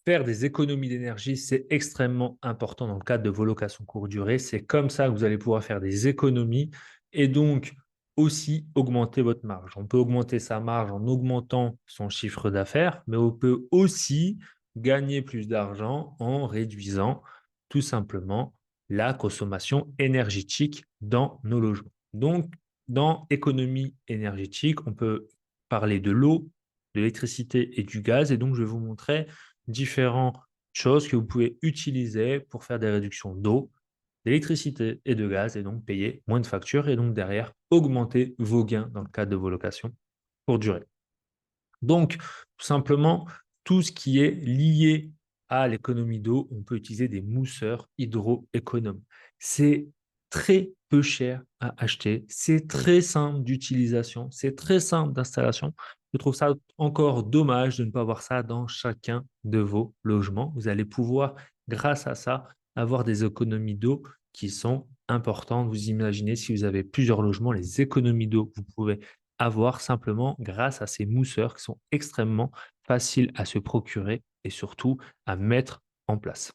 Faire des économies d'énergie, c'est extrêmement important dans le cadre de vos locations courte durée. C'est comme ça que vous allez pouvoir faire des économies et donc aussi augmenter votre marge. On peut augmenter sa marge en augmentant son chiffre d'affaires, mais on peut aussi gagner plus d'argent en réduisant tout simplement la consommation énergétique dans nos logements. Donc, dans économie énergétique, on peut parler de l'eau, de l'électricité et du gaz. Et donc, je vais vous montrer différentes choses que vous pouvez utiliser pour faire des réductions d'eau, d'électricité et de gaz et donc payer moins de factures et donc derrière augmenter vos gains dans le cadre de vos locations pour durer. Donc, tout simplement, tout ce qui est lié à l'économie d'eau, on peut utiliser des mousseurs hydro-économes. C'est très peu cher à acheter, c'est très simple d'utilisation, c'est très simple d'installation. Je trouve ça encore dommage de ne pas avoir ça dans chacun de vos logements. Vous allez pouvoir, grâce à ça, avoir des économies d'eau qui sont importantes. Vous imaginez si vous avez plusieurs logements, les économies d'eau que vous pouvez avoir simplement grâce à ces mousseurs qui sont extrêmement faciles à se procurer et surtout à mettre en place.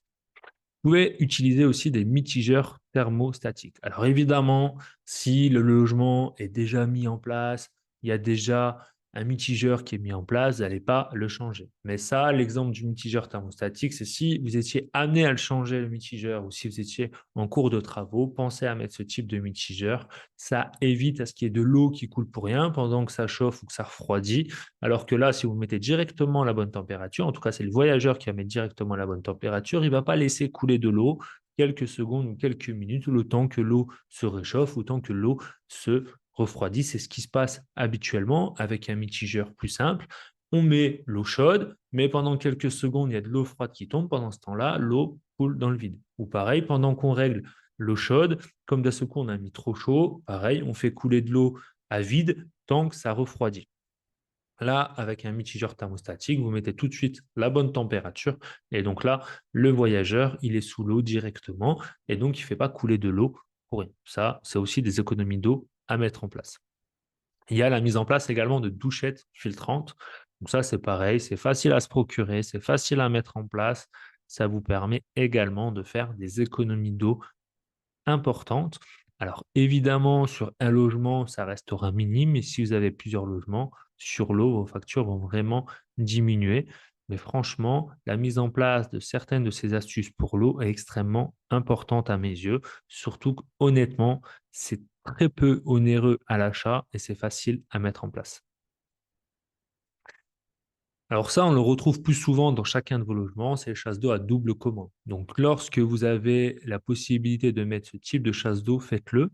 Vous pouvez utiliser aussi des mitigeurs thermostatiques. Alors évidemment, si le logement est déjà mis en place, il y a déjà un mitigeur qui est mis en place, vous n'allez pas le changer. Mais ça, l'exemple du mitigeur thermostatique, c'est si vous étiez amené à le changer, le mitigeur, ou si vous étiez en cours de travaux, pensez à mettre ce type de mitigeur. Ça évite à ce qu'il y ait de l'eau qui coule pour rien pendant que ça chauffe ou que ça refroidit. Alors que là, si vous mettez directement la bonne température, en tout cas, c'est le voyageur qui va mettre directement la bonne température, il ne va pas laisser couler de l'eau quelques secondes ou quelques minutes, ou le temps que l'eau se réchauffe, ou le temps que l'eau se refroidit. C'est ce qui se passe habituellement avec un mitigeur plus simple. On met l'eau chaude, mais pendant quelques secondes, il y a de l'eau froide qui tombe. Pendant ce temps-là, l'eau coule dans le vide. Ou pareil, pendant qu'on règle l'eau chaude, comme d'un seul coup on a mis trop chaud, pareil, on fait couler de l'eau à vide tant que ça refroidit. Là, avec un mitigeur thermostatique, vous mettez tout de suite la bonne température et donc là, le voyageur, il est sous l'eau directement et donc il ne fait pas couler de l'eau pour rien. Ça, c'est aussi des économies d'eau à mettre en place. Il y a la mise en place également de douchettes filtrantes. Donc ça, c'est pareil, c'est facile à se procurer, c'est facile à mettre en place. Ça vous permet également de faire des économies d'eau importante. Alors évidemment, sur un logement, ça restera minime, mais si vous avez plusieurs logements, sur l'eau, vos factures vont vraiment diminuer. Mais franchement, la mise en place de certaines de ces astuces pour l'eau est extrêmement importante à mes yeux, surtout qu'honnêtement, c'est très peu onéreux à l'achat et c'est facile à mettre en place. Alors ça, on le retrouve plus souvent dans chacun de vos logements, c'est le chasse d'eau à double commande. Donc lorsque vous avez la possibilité de mettre ce type de chasse d'eau, faites-le.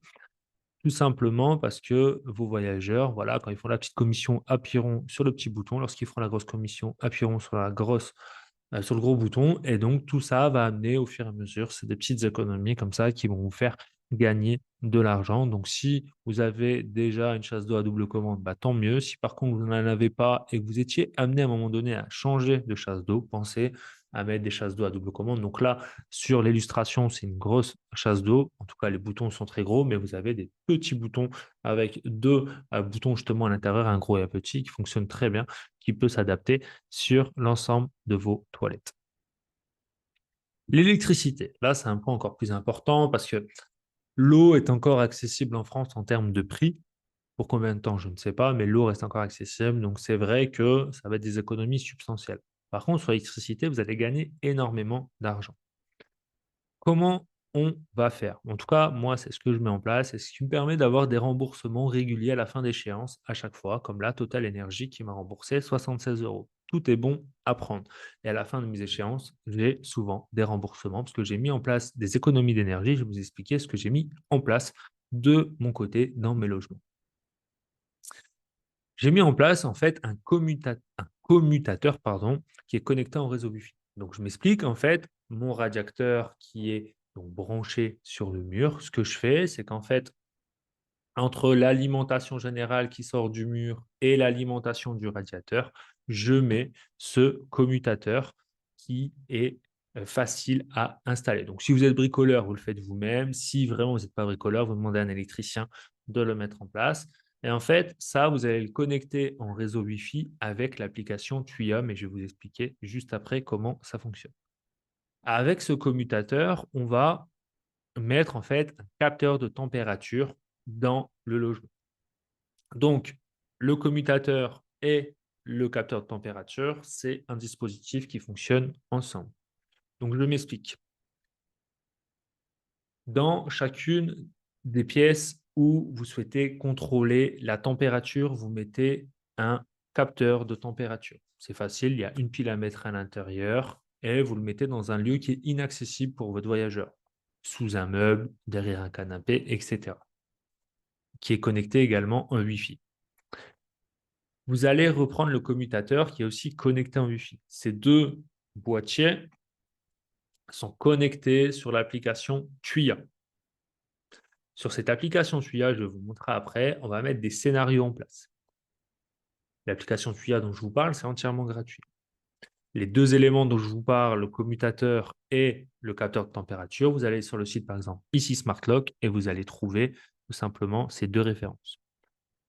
Tout simplement parce que vos voyageurs, voilà, quand ils font la petite commission, appuieront sur le petit bouton. Lorsqu'ils feront la grosse commission, appuieront sur sur le gros bouton. Et donc, tout ça va amener au fur et à mesure, c'est des petites économies comme ça qui vont vous faire gagner de l'argent. Donc, si vous avez déjà une chasse d'eau à double commande, bah, tant mieux. Si par contre vous n'en avez pas et que vous étiez amené à un moment donné à changer de chasse d'eau, pensez à mettre des chasses d'eau à double commande. Donc là, sur l'illustration, c'est une grosse chasse d'eau. En tout cas, les boutons sont très gros, mais vous avez des petits boutons avec deux boutons justement à l'intérieur, un gros et un petit, qui fonctionnent très bien, qui peut s'adapter sur l'ensemble de vos toilettes. L'électricité, là, c'est un point encore plus important parce que l'eau est encore accessible en France en termes de prix. Pour combien de temps, je ne sais pas, mais l'eau reste encore accessible. Donc, c'est vrai que ça va être des économies substantielles. Par contre, sur l'électricité, vous allez gagner énormément d'argent. Comment on va faire? En tout cas, moi, c'est ce que je mets en place et ce qui me permet d'avoir des remboursements réguliers à la fin d'échéance à chaque fois, comme là, Total Energy qui m'a remboursé 76 euros. Tout est bon à prendre. Et à la fin de mes échéances, j'ai souvent des remboursements parce que j'ai mis en place des économies d'énergie. Je vais vous expliquer ce que j'ai mis en place de mon côté dans mes logements. J'ai mis en place en fait un commutateur pardon, qui est connecté en réseau Wi-Fi. Donc je m'explique, en fait, mon radiateur qui est donc branché sur le mur, ce que je fais, c'est qu'en fait, entre l'alimentation générale qui sort du mur et l'alimentation du radiateur, je mets ce commutateur qui est facile à installer. Donc si vous êtes bricoleur, vous le faites vous-même. Si vraiment vous n'êtes pas bricoleur, vous demandez à un électricien de le mettre en place. Et en fait, ça, vous allez le connecter en réseau Wi-Fi avec l'application Tuya, mais je vais vous expliquer juste après comment ça fonctionne. Avec ce commutateur, on va mettre en fait un capteur de température dans le logement. Donc, le commutateur et le capteur de température, c'est un dispositif qui fonctionne ensemble. Donc, je m'explique. Dans chacune des pièces où vous souhaitez contrôler la température, vous mettez un capteur de température. C'est facile, il y a une pile à mettre à l'intérieur et vous le mettez dans un lieu qui est inaccessible pour votre voyageur, sous un meuble, derrière un canapé, etc., qui est connecté également en Wi-Fi. Vous allez reprendre le commutateur qui est aussi connecté en Wi-Fi. Ces deux boîtiers sont connectés sur l'application Tuya. Sur cette application Tuya, je vais vous montrer après, on va mettre des scénarios en place. L'application Tuya dont je vous parle, c'est entièrement gratuit. Les deux éléments dont je vous parle, le commutateur et le capteur de température, vous allez sur le site par exemple ici SmartLock et vous allez trouver tout simplement ces deux références.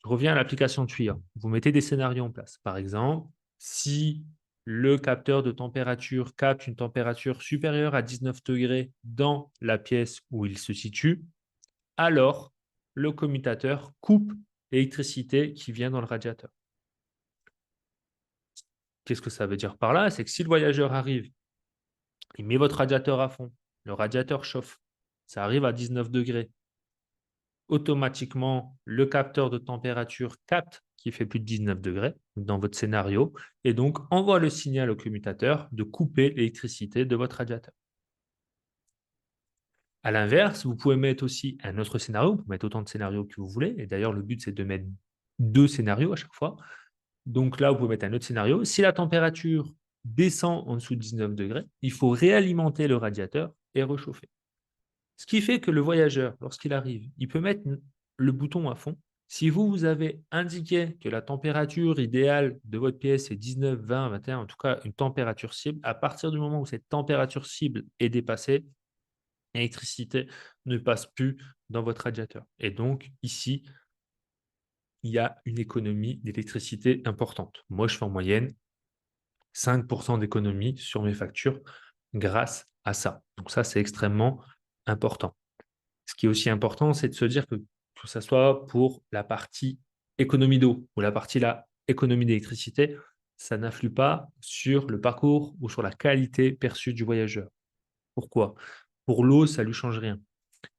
Je reviens à l'application Tuya. Vous mettez des scénarios en place. Par exemple, si le capteur de température capte une température supérieure à 19 degrés dans la pièce où il se situe, alors le commutateur coupe l'électricité qui vient dans le radiateur. Qu'est-ce que ça veut dire par là? C'est que si le voyageur arrive, il met votre radiateur à fond, le radiateur chauffe, ça arrive à 19 degrés, automatiquement, le capteur de température capte qu'il fait plus de 19 degrés dans votre scénario et donc envoie le signal au commutateur de couper l'électricité de votre radiateur. À l'inverse, vous pouvez mettre aussi un autre scénario, vous pouvez mettre autant de scénarios que vous voulez, et d'ailleurs le but c'est de mettre deux scénarios à chaque fois. Donc là, vous pouvez mettre un autre scénario. Si la température descend en dessous de 19 degrés, il faut réalimenter le radiateur et réchauffer. Ce qui fait que le voyageur, lorsqu'il arrive, il peut mettre le bouton à fond. Si vous avez indiqué que la température idéale de votre pièce est 19, 20, 21, en tout cas une température cible, à partir du moment où cette température cible est dépassée, l'électricité ne passe plus dans votre radiateur. Et donc, ici, il y a une économie d'électricité importante. Moi, je fais en moyenne 5% d'économie sur mes factures grâce à ça. Donc ça, c'est extrêmement important. Ce qui est aussi important, c'est de se dire que ce soit pour la partie économie d'eau ou la partie économie d'électricité, ça n'influe pas sur le parcours ou sur la qualité perçue du voyageur. Pourquoi? Pour l'eau, ça ne lui change rien.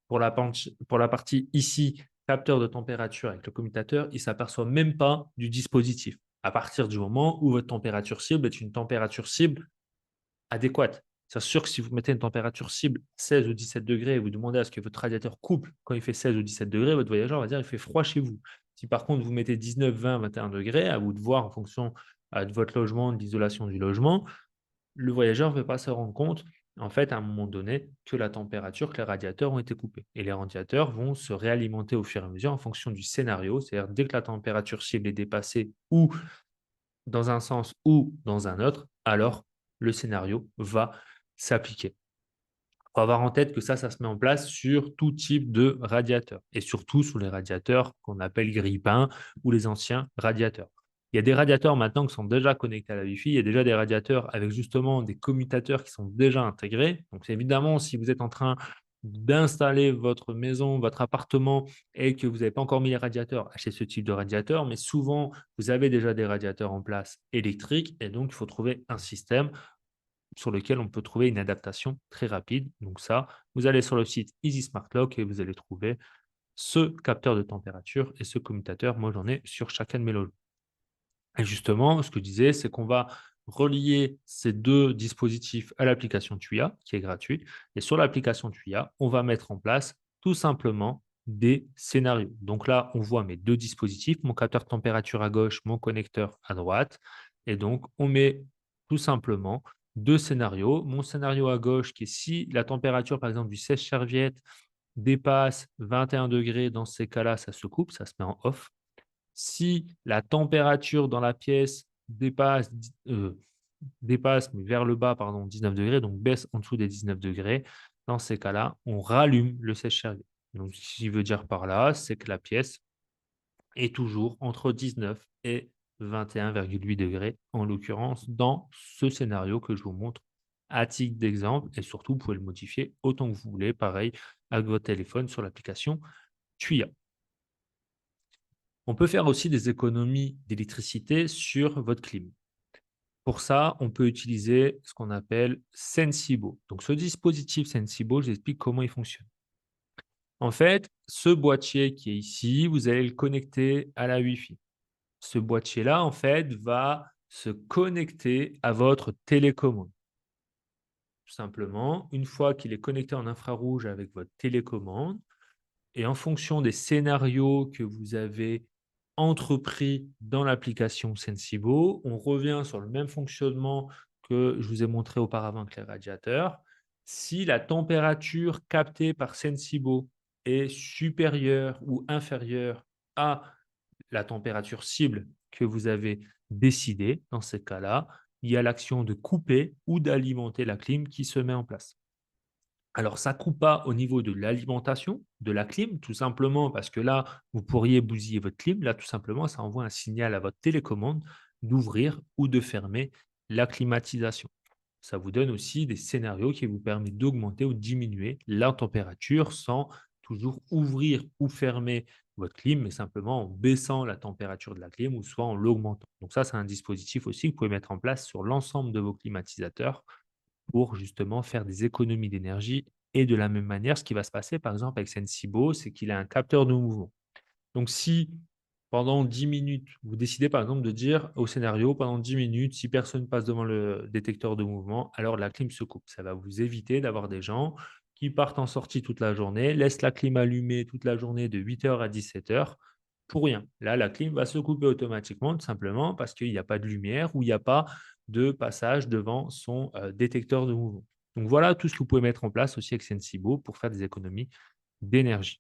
Pour la partie ici, capteur de température avec le commutateur, il ne s'aperçoit même pas du dispositif. À partir du moment où votre température cible est une température cible adéquate. C'est sûr que si vous mettez une température cible 16 ou 17 degrés et vous demandez à ce que votre radiateur coupe quand il fait 16 ou 17 degrés, votre voyageur va dire qu'il fait froid chez vous. Si par contre vous mettez 19, 20, 21 degrés, à vous de voir en fonction de votre logement, de l'isolation du logement, le voyageur ne va pas se rendre compte, en fait, à un moment donné, que la température, que les radiateurs ont été coupés. Et les radiateurs vont se réalimenter au fur et à mesure en fonction du scénario. C'est-à-dire, dès que la température cible est dépassée ou dans un sens ou dans un autre, alors le scénario va s'appliquer. Il faut avoir en tête que ça se met en place sur tout type de radiateur et surtout sur les radiateurs qu'on appelle grille-pain ou les anciens radiateurs. Il y a des radiateurs maintenant qui sont déjà connectés à la Wi-Fi. Il y a déjà des radiateurs avec justement des commutateurs qui sont déjà intégrés. Donc, évidemment, si vous êtes en train d'installer votre maison, votre appartement et que vous n'avez pas encore mis les radiateurs, achetez ce type de radiateur. Mais souvent, vous avez déjà des radiateurs en place électriques et donc il faut trouver un système sur lequel on peut trouver une adaptation très rapide. Donc ça, vous allez sur le site Easy Smart Lock et vous allez trouver ce capteur de température et ce commutateur. Moi, j'en ai sur chacun de mes logements. Et justement, ce que je disais, c'est qu'on va relier ces deux dispositifs à l'application Tuya, qui est gratuite. Et sur l'application Tuya, on va mettre en place tout simplement des scénarios. Donc là, on voit mes deux dispositifs, mon capteur de température à gauche, mon connecteur à droite. Et donc, on met tout simplement deux scénarios. Mon scénario à gauche, qui est si la température, par exemple, du sèche-serviette dépasse 21 degrés, dans ces cas-là, ça se coupe, ça se met en off. Si la température dans la pièce dépasse mais vers le bas, pardon, 19 degrés, donc baisse en dessous des 19 degrés, dans ces cas-là, on rallume le sèche-serviette. Donc, ce qui veut dire par là, c'est que la pièce et toujours entre 19 et 21,8 degrés, en l'occurrence dans ce scénario que je vous montre à titre d'exemple et surtout vous pouvez le modifier autant que vous voulez, pareil avec votre téléphone sur l'application Tuya. On peut faire aussi des économies d'électricité sur votre clim. Pour ça, on peut utiliser ce qu'on appelle Sensibo. Donc ce dispositif Sensibo, je vous explique comment il fonctionne. En fait, ce boîtier qui est ici, vous allez le connecter à la Wi-Fi. Ce boîtier-là, en fait, va se connecter à votre télécommande. Tout simplement, une fois qu'il est connecté en infrarouge avec votre télécommande, et en fonction des scénarios que vous avez entrepris dans l'application Sensibo, on revient sur le même fonctionnement que je vous ai montré auparavant avec les radiateurs. Si la température captée par Sensibo est supérieure ou inférieure à la température cible que vous avez décidée, dans ces cas-là, il y a l'action de couper ou d'alimenter la clim qui se met en place. Alors, ça coupe pas au niveau de l'alimentation de la clim, tout simplement parce que là, vous pourriez bousiller votre clim. Là, tout simplement, ça envoie un signal à votre télécommande d'ouvrir ou de fermer la climatisation. Ça vous donne aussi des scénarios qui vous permettent d'augmenter ou diminuer la température sans toujours ouvrir ou fermer votre clim, mais simplement en baissant la température de la clim ou soit en l'augmentant. Donc ça, c'est un dispositif aussi que vous pouvez mettre en place sur l'ensemble de vos climatisateurs pour justement faire des économies d'énergie. Et de la même manière, ce qui va se passer, par exemple, avec Sensibo, c'est qu'il a un capteur de mouvement. Donc, si pendant 10 minutes, vous décidez par exemple de dire au scénario, pendant 10 minutes, si personne passe devant le détecteur de mouvement, alors la clim se coupe. Ça va vous éviter d'avoir des gens qui partent en sortie toute la journée, laissent la clim allumée toute la journée de 8 heures à 17 heures pour rien. Là, la clim va se couper automatiquement, tout simplement parce qu'il n'y a pas de lumière ou il n'y a pas de passage devant son détecteur de mouvement. Donc voilà tout ce que vous pouvez mettre en place aussi avec Sensibo pour faire des économies d'énergie.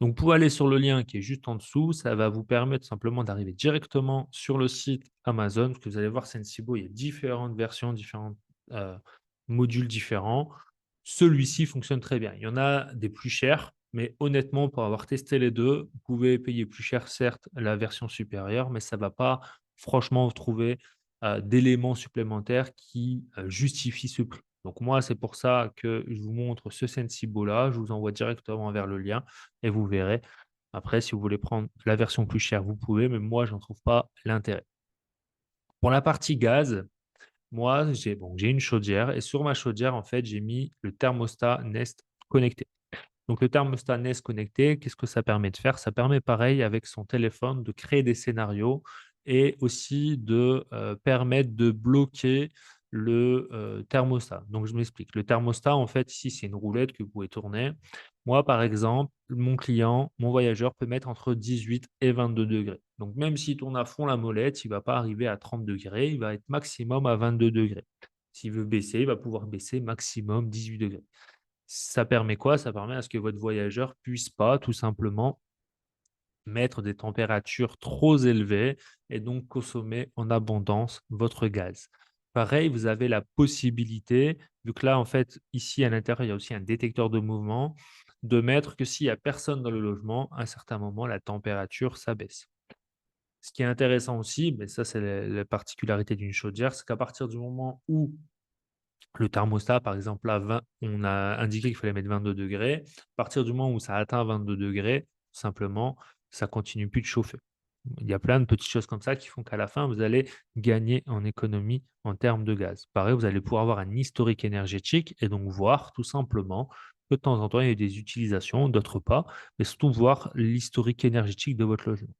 Donc, pour aller sur le lien qui est juste en dessous, ça va vous permettre simplement d'arriver directement sur le site Amazon, parce que vous allez voir Sensibo, il y a différentes versions, différents euh, modules différents. Celui-ci fonctionne très bien. Il y en a des plus chers, mais honnêtement, pour avoir testé les deux, vous pouvez payer plus cher, certes, la version supérieure, mais ça ne va pas franchement vous trouver d'éléments supplémentaires qui justifient ce prix. Donc moi, c'est pour ça que je vous montre ce Sensibo-là. Je vous envoie directement vers le lien et vous verrez. Après, si vous voulez prendre la version plus chère, vous pouvez, mais moi, je n'en trouve pas l'intérêt. Pour la partie gaz, moi, j'ai une chaudière et sur ma chaudière, en fait, j'ai mis le thermostat Nest connecté. Donc, le thermostat Nest connecté, qu'est-ce que ça permet de faire? Ça permet, pareil, avec son téléphone, de créer des scénarios et aussi de permettre de bloquer le thermostat. Donc, je m'explique. Le thermostat, en fait, ici, c'est une roulette que vous pouvez tourner. Moi, par exemple, mon client, mon voyageur peut mettre entre 18 et 22 degrés. Donc, même s'il tourne à fond la molette, il ne va pas arriver à 30 degrés, il va être maximum à 22 degrés. S'il veut baisser, il va pouvoir baisser maximum 18 degrés. Ça permet quoi? Ça permet à ce que votre voyageur puisse pas tout simplement mettre des températures trop élevées et donc consommer en abondance votre gaz. Pareil, vous avez la possibilité, vu que là, en fait, ici à l'intérieur, il y a aussi un détecteur de mouvement, de mettre que s'il y a personne dans le logement, à un certain moment, la température s'abaisse. Ce qui est intéressant aussi, mais ça, c'est la particularité d'une chaudière, c'est qu'à partir du moment où le thermostat, par exemple, là, 20 on a indiqué qu'il fallait mettre 22 degrés. À partir du moment où ça atteint 22 degrés, simplement, ça continue plus de chauffer. Il y a plein de petites choses comme ça qui font qu'à la fin, vous allez gagner en économie en termes de gaz. Pareil, vous allez pouvoir avoir un historique énergétique et donc voir tout simplement que de temps en temps, il y a eu des utilisations, d'autres pas, mais surtout voir l'historique énergétique de votre logement.